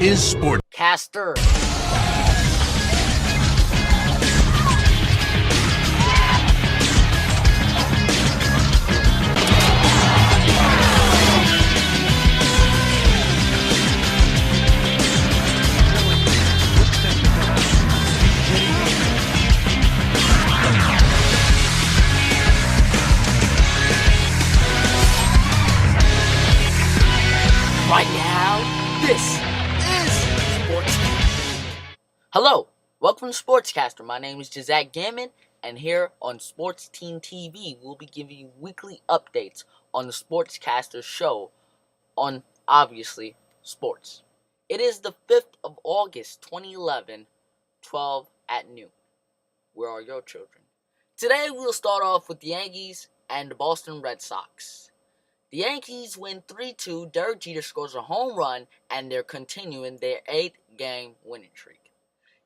is SportsCaster. Right now, this is SportsCast. Hello, welcome to SportsCaster. My name is Jazak Gammon, and here on Sports Team TV, we'll be giving you weekly updates on the SportsCaster show on, obviously, sports. It is the 5th of August, 2011, 12 at noon. Where are your children? Today, we'll start off with the Yankees and the Boston Red Sox. The Yankees win 3-2, Derek Jeter scores a home run, and they're continuing their 8-game winning streak.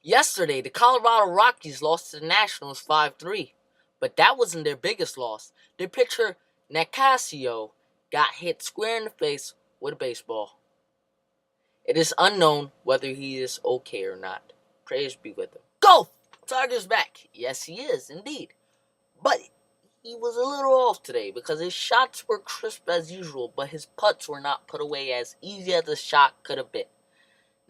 Yesterday, the Colorado Rockies lost to the Nationals 5-3, but that wasn't their biggest loss. Their pitcher, Nicasio, got hit square in the face with a baseball. It is unknown whether he is okay or not. Prayers be with him. Go! Tiger's back. Yes, he is, indeed. But he was a little off today because his shots were crisp as usual, but his putts were not put away as easy as a shot could have been.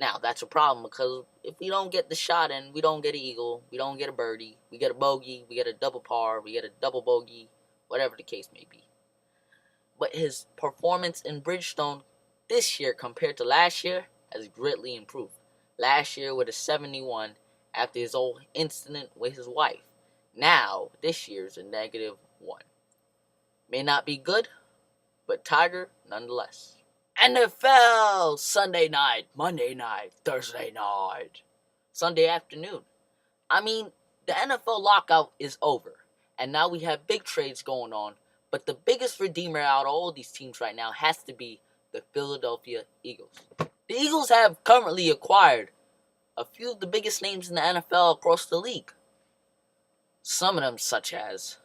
Now, that's a problem because if we don't get the shot in, we don't get an eagle, we don't get a birdie, we get a bogey, we get a double par, we get a double bogey, whatever the case may be. But his performance in Bridgestone this year compared to last year has greatly improved. Last year with a 71 after his old incident with his wife. Now, this year's a -1. May not be good, but Tiger nonetheless. NFL! Sunday night, Monday night, Thursday night, Sunday afternoon. I mean, the NFL lockout is over, and now we have big trades going on, but the biggest redeemer out of all these teams right now has to be the Philadelphia Eagles. The Eagles have currently acquired a few of the biggest names in the NFL across the league. Some of them such as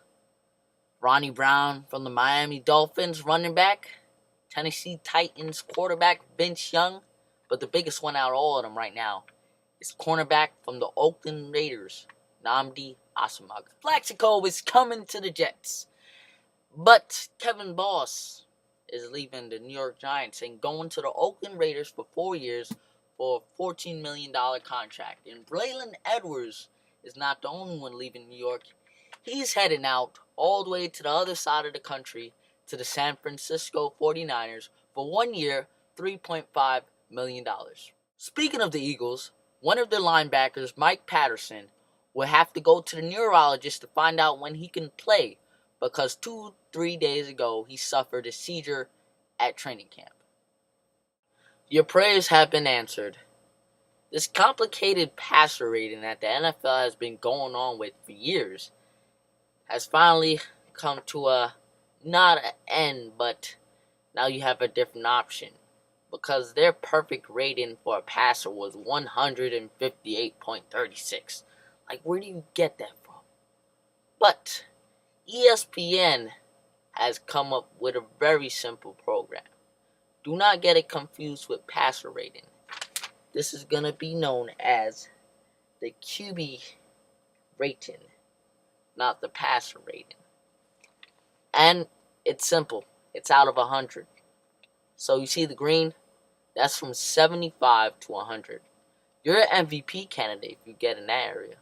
Ronnie Brown from the Miami Dolphins, running back, Tennessee Titans quarterback Vince Young, but the biggest one out of all of them right now is cornerback from the Oakland Raiders, Nnamdi Asomugha. Plaxico is coming to the Jets, but Kevin Boss is leaving the New York Giants and going to the Oakland Raiders for 4 years for a $14 million contract. And Braylon Edwards is not the only one leaving New York. He's heading out all the way to the other side of the country to the San Francisco 49ers for 1 year, $3.5 million. Speaking of the Eagles, one of their linebackers, Mike Patterson, will have to go to the neurologist to find out when he can play because 2-3 days ago he suffered a seizure at training camp. Your prayers have been answered. This complicated passer rating that the NFL has been going on with for years has finally come to a, not an end, but now you have a different option. Because their perfect rating for a passer was 158.36. Like, where do you get that from? But ESPN has come up with a very simple program. Do not get it confused with passer rating. This is going to be known as the QB rating, not the passer rating. And it's simple. It's out of 100. So you see the green? That's from 75 to 100. You're an MVP candidate if you get in that area.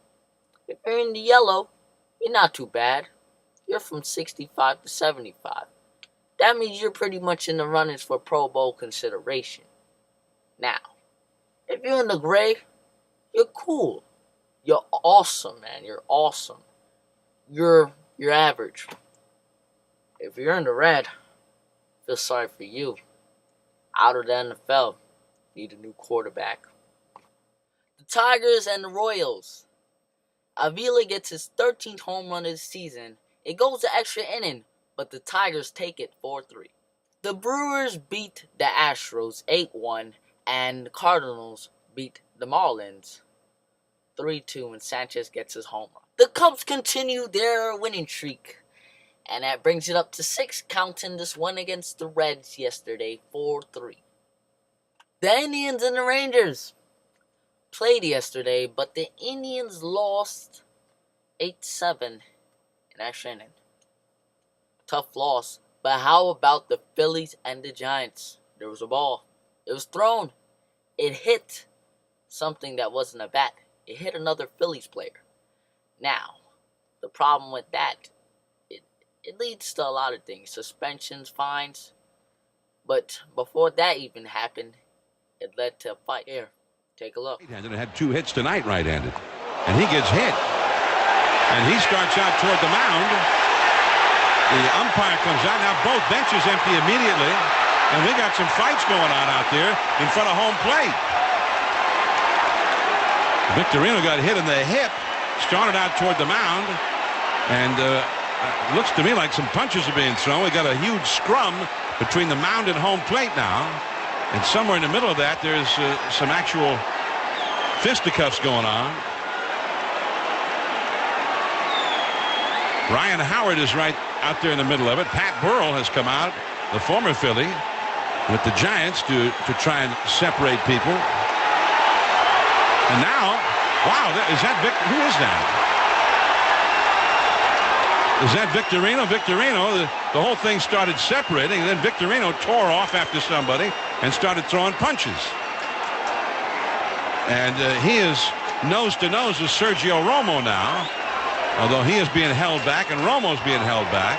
If you're in the yellow, you're not too bad. You're from 65 to 75. That means you're pretty much in the runnings for Pro Bowl consideration. Now, if you're in the gray, you're cool. You're awesome, man. You're awesome. You're average. If you're in the red, I feel sorry for you. Out of the NFL, need a new quarterback. The Tigers and the Royals. Avila gets his 13th home run of the season. It goes to extra inning, but the Tigers take it 4-3. The Brewers beat the Astros 8-1. And the Cardinals beat the Marlins 3-2 and Sanchez gets his home run. The Cubs continue their winning streak. And that brings it up to 6, counting this one against the Reds yesterday, 4-3. The Indians and the Rangers played yesterday, but the Indians lost 8-7 in extra inning. Tough loss. But how about the Phillies and the Giants? There was a ball. It was thrown. It hit something that wasn't a bat. It hit another Phillies player. Now, the problem with that, it leads to a lot of things. Suspensions, fines. But before that even happened, it led to a fight. Here, take a look. Right-handed, had 2 hits tonight right-handed. And he gets hit. And he starts out toward the mound. The umpire comes out. Now both benches empty immediately. And we got some fights going on out there in front of home plate. Victorino got hit in the hip. Started out toward the mound. And looks to me like some punches are being thrown. We got a huge scrum between the mound and home plate now. And somewhere in the middle of that, there's some actual fisticuffs going on. Ryan Howard is right out there in the middle of it. Pat Burrell has come out, the former Philly, with the Giants to try and separate people. And now, wow, is that who is that? Is that Victorino? Victorino, the whole thing started separating, and then Victorino tore off after somebody and started throwing punches. And he is nose-to-nose with Sergio Romo now, although he is being held back and Romo's being held back.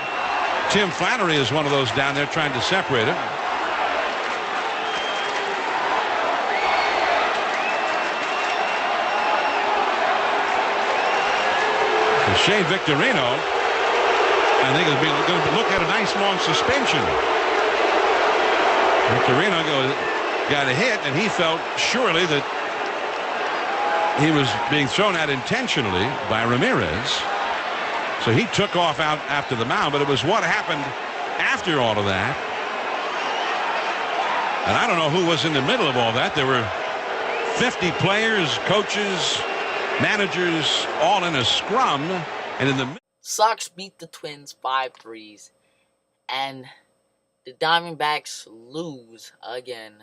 Tim Flannery is one of those down there trying to separate him. Shea Victorino, I think, is going to look at a nice long suspension. Victorino got a hit, and he felt surely that he was being thrown at intentionally by Ramirez. So he took off out after the mound, but it was what happened after all of that. And I don't know who was in the middle of all that. There were 50 players, coaches, managers, all in a scrum. And in the Sox beat the Twins 5-3, and the Diamondbacks lose again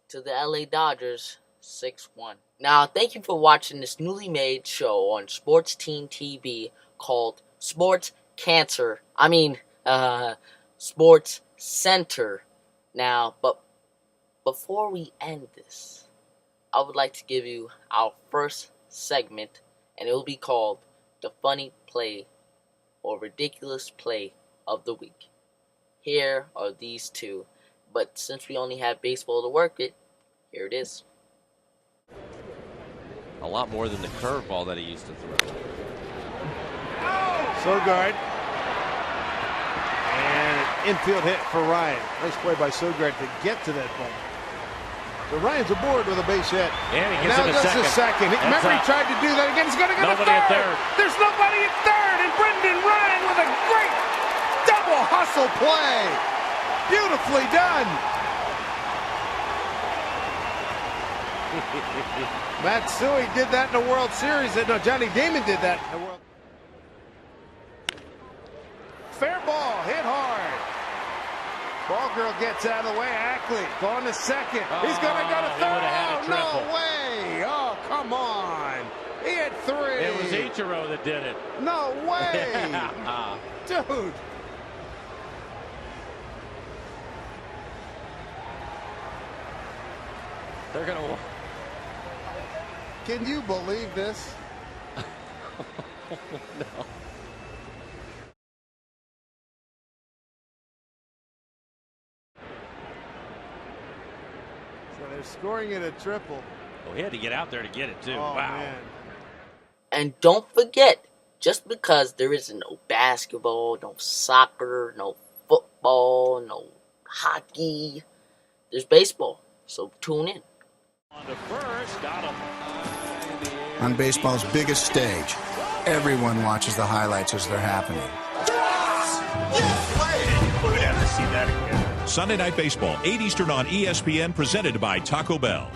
to the LA Dodgers 6-1. Now, thank you for watching this newly made show on Sports Team TV called Sports Center. Now, but before we end this, I would like to give you our first segment, and it will be called the funny play or ridiculous play of the week. Here are these two, but since we only have baseball to work with, here it is. A lot more than the curveball that he used to throw. Sogard. And an infield hit for Ryan. Nice play by Sogard to get to that ball. So Ryan's aboard with a base hit. And he gets now him a does second. Remember, he tried to do that again. He's going to go to Nobody third. at third. There's nobody at third. And Brendan Ryan with a great double hustle play. Beautifully done. Matsui did that in the World Series. No, Johnny Damon did that in the World. Fair ball, hit hard. Ball girl gets out of the way. Ackley going to second. He's going to go to third. Oh, no way. Oh, come on. He had 3. It was Ichiro that did it. No way. Dude. They're going to... Can you believe this? No. So they're scoring it a triple. Oh, he had to get out there to get it, too. Oh, wow. Man. And don't forget, just because there isn't no basketball, no soccer, no football, no hockey, there's baseball. So tune in. On the first, got him. On baseball's biggest stage, everyone watches the highlights as they're happening. We're gonna have to see that again. Sunday Night Baseball, 8 Eastern on ESPN, presented by Taco Bell.